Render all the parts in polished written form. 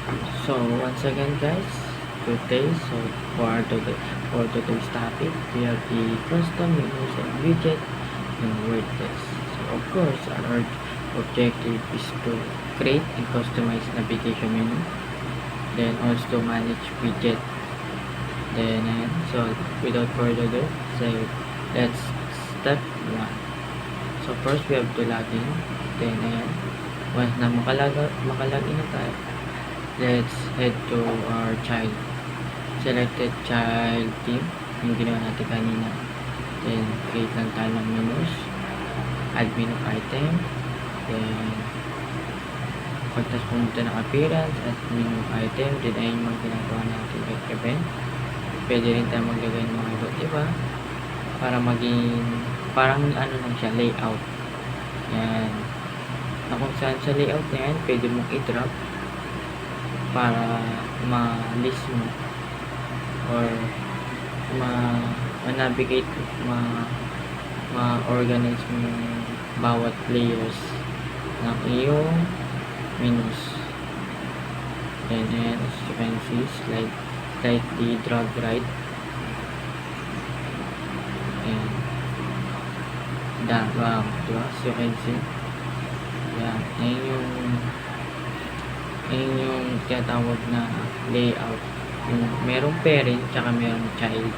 So once again guys, today so for today's topic we have the custom menus and widget in WordPress. So of course our objective is to create and customize navigation menu, then also manage widget. Then so without further ado, so let's step 1. So first we have to log in. Then once na makalagin na tayo, let's head to our selected child team yung ginawa natin kanina. Then create lang tayo ng menus, add menu item, then pagtas pumunta ng appearance at menu item, then ayun yung mga ginagawa natin at event. Pwede rin tayo maglagay ng mga iba't iba para maging parang ano lang siya, layout. Yan, na kung saan sa layout na yan pwede mong i-drop para ma-list mo or ma-navigate, ma-organize mo yung bawat layers ng iyong menus. And then as you can see, slightly drag right and down, diba? As you can see, yan, yun yung tinatawag na layout, yung merong parent tsaka merong child.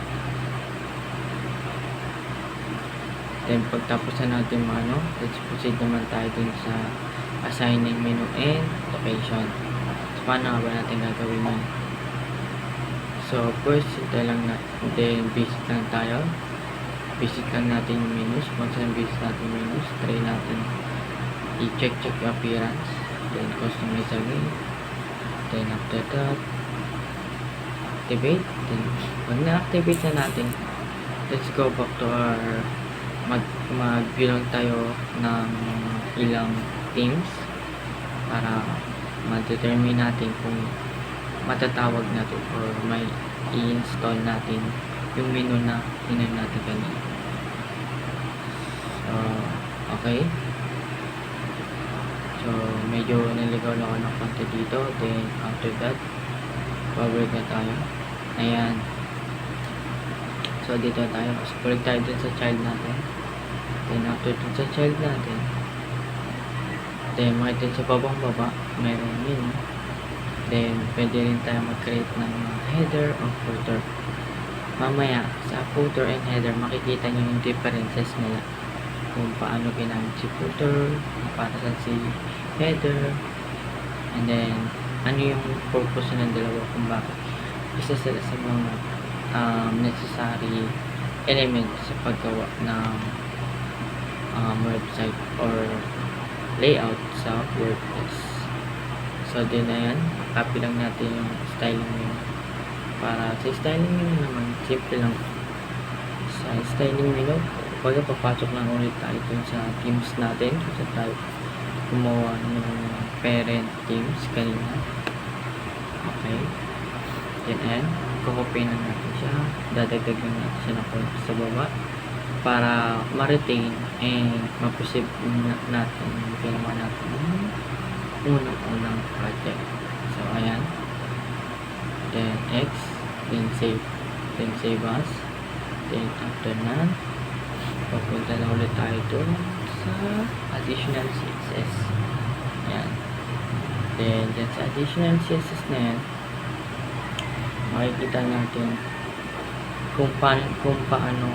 Then pagtapos na natin let's proceed naman tayo dun sa assigning menu and location. So paano nga ba natin gagawin yun? So first hintay lang natin, then visit lang natin yung menus. Once na visit natin yung menus, try natin i-check yung appearance, then customize again, then after that activate. Then pag na-activate na natin, let's go back to our mag-view lang tayo ng ilang themes para ma-determine natin kung matatawag natin or may i-install natin yung menu na hinan natin kanina. So okay, so medyo naligaw lang ako ng konti dito. Then after that babalik na tayo. Ayan, so dito tayo, so balik tayo dun sa child natin. Then after dun sa child natin, then makita sa baba meron yun. Then pwede rin tayo mag-create ng header o footer. Mamaya sa footer and header makikita nyo yung differences nila, kung paano ginamit si footer, para sa si header, and then ano yung purpose ng dalawa, kung bakit isa sila sa mga necessary elements sa paggawa ng website or layout sa WordPress. So din na yan, copy lang natin yung styling menu. Para sa styling menu naman, simple lang. Sa styling menu, papasok lang ulit tayo dun sa themes natin, kasi tayo gumawa ng parent themes kanina. Okay, then kukopy na natin siya, dadagdagan natin siya ng konti sa baba para ma-retain and ma-perceive natin yung ginawa natin unang project. So ayan, then X, then save as. Then after na, papunta na ulit tayo dun sa additional CSS. Ayan, then dyan sa additional CSS na yan, makikita natin kung paano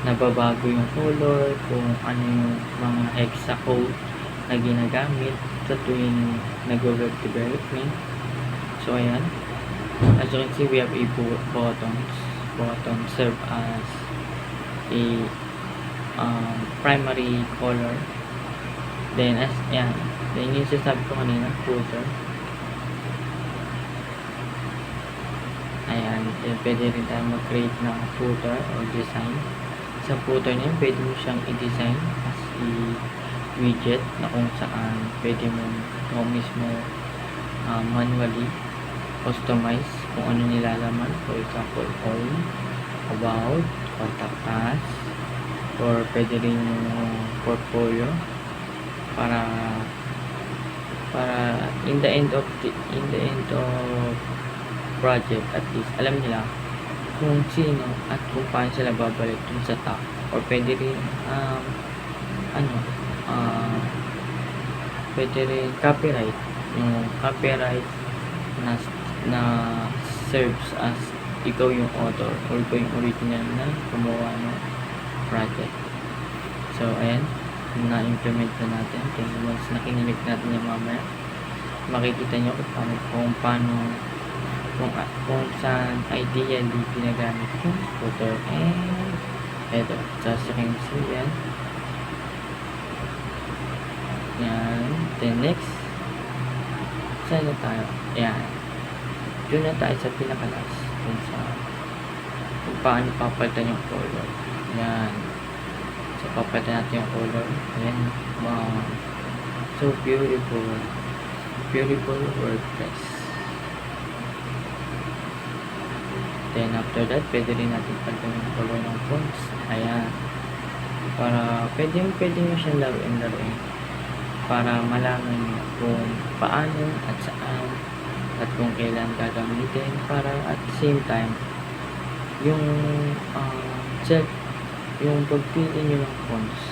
nababago yung color, kung ano yung mga hexa code na ginagamit sa tuwing nag-web development. So ayan, as you can see, we have a button serve as a primary color. Then then yung sasabi ko kanina, footer. Ayan, then pwede rin tayo mag-create ng footer or design. Sa footer na yun, pwede mo siyang i-design as a widget na kung saan pwede mo mismo manually customize kung ano nilalaman. For example, all, about, contact us, or pwede rin yung portfolio para para in the end of project, at least alam nila kung sino at kung paano sila babalik dun sa top, or pwede rin ano ah pwede rin copyright, yung copyright na na serves as ikaw yung author or ikaw yung original na gumawa ng project. So ayan, na-implement na natin. Kaya once nakinig natin yung mamaya, makikita nyo kung paano kung saan ideally ginagamit yung footer and header. So as you can see, yan. Then next, saan na tayo? Yan, doon na tayo sa pinaka-last, kung sa kung paano papalitan yung color. Yan. So papalitan natin yung color. Ayan. Wow, so beautiful WordPress. Then after that, pwede rin natin palitan yung color ng fonts. Ayan, para pwede nyo siyang laruin para malaman nyo kung paano at saan at kung kailan gagamitin, para at the same time yung yung pagpili nyo ng fonts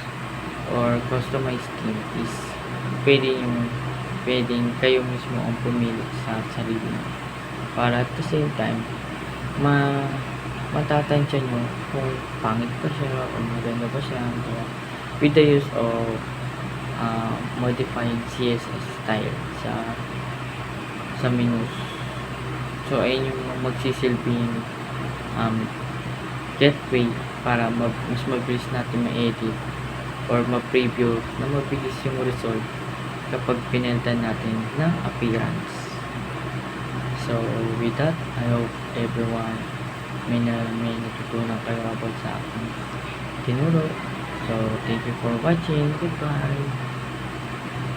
or customized theme is pwedeng kayo mismo ang pumili sa sarili nyo, para at the same time matatansya nyo kung pangit pa siya o maganda pa siya, with the use of modifying CSS style sa menus. So ayun yung magsisilbing gateway para mas mabilis natin ma-edit or ma-preview na mabilis yung result kapag pinalitan natin ng appearance. So with that, I hope everyone may natutunan kayo about sa aking tinuro. So thank you for watching. Goodbye.